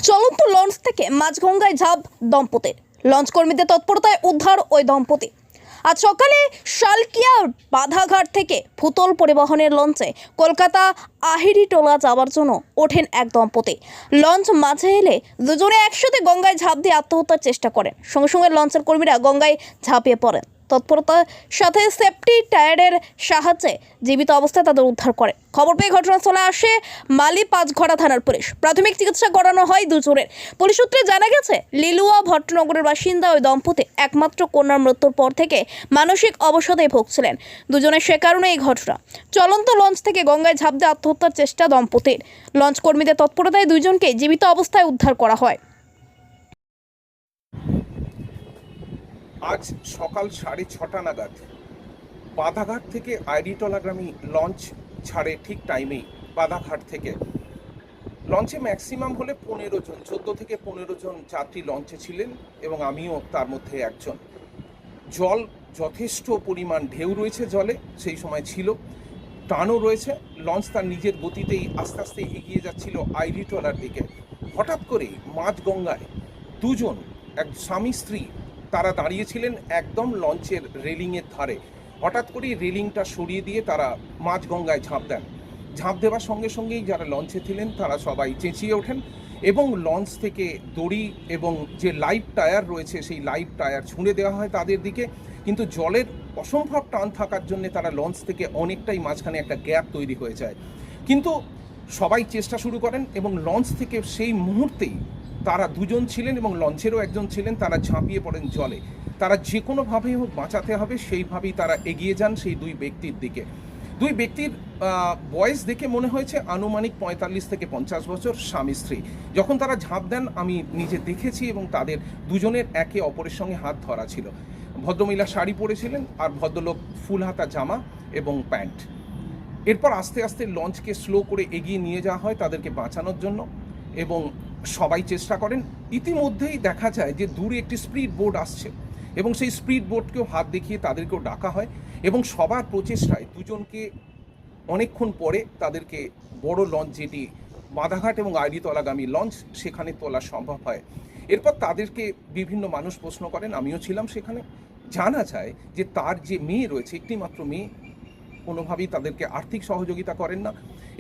চলন্ত লঞ্চ থেকে মাঝগঙ্গায় ঝাঁপ দম্পতির। লঞ্চ কর্মীদের তৎপরতায় উদ্ধার ওই দম্পতি। আজ সকালে শালকিয়ার বাধাঘাট থেকে ভূতল পরিবহনের লঞ্চে কলকাতা আহিরিটোলা যাওয়ার জন্য ওঠেন এক দম্পতি। লঞ্চ মাঝে এলে দুজনে একসাথে গঙ্গায় ঝাঁপ দিয়ে আত্মহত্যার চেষ্টা করেন। সঙ্গে সঙ্গে লঞ্চের কর্মীরা গঙ্গায় ঝাঁপিয়ে পড়েন। তৎপরতার সাথে সেফটি টায়ারের সাহায্যে জীবিত অবস্থায় তাদের উদ্ধার করে। খবর পেয়ে ঘটনাস্থলে আসে মালি পাঁচঘড়া থানার পুলিশ। প্রাথমিক চিকিৎসা করানো হয় দুজনের। পুলিশ সূত্রে জানা গেছে, লিলুয়া ভট্টনগরের বাসিন্দা ওই দম্পতি একমাত্র কন্যার মৃত্যুর পর থেকে মানসিক অবসাদে ভুগছিলেন। দুজনের সে কারণে এই ঘটনা। চলন্ত লঞ্চ থেকে গঙ্গায় ঝাঁপ দিয়ে আত্মহত্যার চেষ্টা দম্পতির। লঞ্চ কর্মীদের তৎপরতায় দুইজনকে জীবিত অবস্থায় উদ্ধার করা হয়। আজ সকাল 6:30 নাগাদ বাধাঘাট থেকে আইরিটোলাগামী লঞ্চ ছাড়ে ঠিক টাইমেই। বাধাঘাট থেকে লঞ্চে ম্যাক্সিমাম হলে 15 জন, 14 থেকে 15 জন যাত্রী লঞ্চে ছিলেন এবং আমিও তার মধ্যে একজন। জল যথেষ্ট পরিমাণ ঢেউ রয়েছে, জলে সেই সময় ছিল, টানও রয়েছে। লঞ্চ তার নিজের গতিতেই আস্তে আস্তে এগিয়ে যাচ্ছিল আইরিটোলার দিকে। হঠাৎ করে মাঝ গঙ্গায় দুজন, এক স্বামী স্ত্রী, তারা দাঁড়িয়েছিলেন একদম লঞ্চের রেলিংয়ের ধারে। হঠাৎ করে রেলিংটা সরিয়ে দিয়ে তারা মাঝ গঙ্গায় ঝাঁপ দেন। ঝাঁপ দেওয়ার সঙ্গে সঙ্গেই যারা লঞ্চে ছিলেন তারা সবাই চেঁচিয়ে ওঠেন এবং লঞ্চ থেকে দড়ি এবং যে লাইভ টায়ার রয়েছে সেই লাইভ টায়ার ছুঁড়ে দেওয়া হয় তাদের দিকে। কিন্তু জলের অসম্ভব টান থাকার জন্য তারা লঞ্চ থেকে অনেকটাই মাঝখানে একটা গ্যাপ তৈরি হয়ে যায়। কিন্তু সবাই চেষ্টা শুরু করেন এবং লঞ্চ থেকে সেই মুহূর্তেই তারা দুজন ছিলেন এবং লঞ্চেরও একজন ছিলেন, তারা ঝাঁপিয়ে পড়েন জলে। তারা যে কোনোভাবেই হোক বাঁচাতে হবে সেইভাবেই তারা এগিয়ে যান সেই দুই ব্যক্তির দিকে। দুই ব্যক্তির বয়স দেখে মনে হয়েছে আনুমানিক 45 থেকে 50 বছর, স্বামী স্ত্রী। যখন তারা ঝাঁপ দেন আমি নিজে দেখেছি এবং তাদের দুজনের একে অপরের সঙ্গে হাত ধরা ছিল। ভদ্রমহিলা শাড়ি পরেছিলেন আর ভদ্রলোক ফুল হাতা জামা এবং প্যান্ট। এরপর আস্তে আস্তে লঞ্চকে স্লো করে এগিয়ে নিয়ে যাওয়া হয় তাদেরকে বাঁচানোর জন্য এবং সবাই চেষ্টা করেন। ইতিমধ্যেই দেখা যায় যে দূরে একটি স্পিড বোট আসছে এবং সেই স্পিড বোটকেও হাত দেখিয়ে তাদেরকেও ডাকা হয় এবং সবার প্রচেষ্টায় দুজনকে অনেকক্ষণ পরে তাদেরকে বড় লঞ্চ, যেটি বাধাঘাট এবং আইরিতলাগামী লঞ্চ, সেখানে তোলা সম্ভব হয়। এরপর তাদেরকে বিভিন্ন মানুষ প্রশ্ন করেন, আমিও ছিলাম সেখানে। জানা যায় যে তার যে মেয়ে রয়েছে, একটি মাত্র মেয়ে, কোনোভাবেই তাদেরকে আর্থিক সহযোগিতা করেন না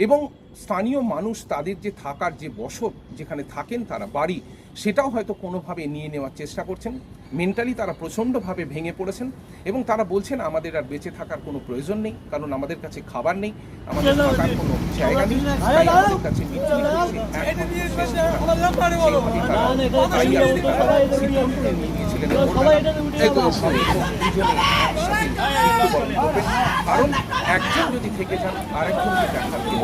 এবং স্থানীয় মানুষ তাদের যে থাকার যে বসত, যেখানে থাকেন তারা বাড়ি, সেটাও হয়তো কোনোভাবে নিয়ে নেওয়ার চেষ্টা করছেন। মেন্টালি তারা প্রচণ্ডভাবে ভেঙে পড়েছেন এবং তারা বলছেন আমাদের আর বেঁচে থাকার কোনো প্রয়োজন নেই, কারণ আমাদের কাছে খাবার নেই, আমাদের থাকার কোনো জায়গা নেই, তাই আমাদের কাছে কারণ একজন যদি থেকে যান আরেকজনকে দেখার জন্য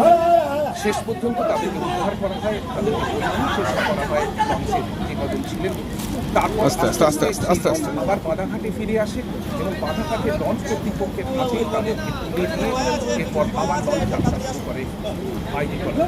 শেষ পর্যন্ত তাদেরকে উদ্ধার করা হয়, তাদেরকে বোঝানোর চেষ্টা করা হয় লঞ্চের যে কজন ছিলেন। তারপর আবার বাধাঘাটে ফিরে আসে এবং বাধাঘাটে লঞ্চ কর্তৃপক্ষের হাতে তাদেরকে তুলে দিয়ে এরপর আবার লঞ্চ যাত্রা শুরু করে আইরিটোলা।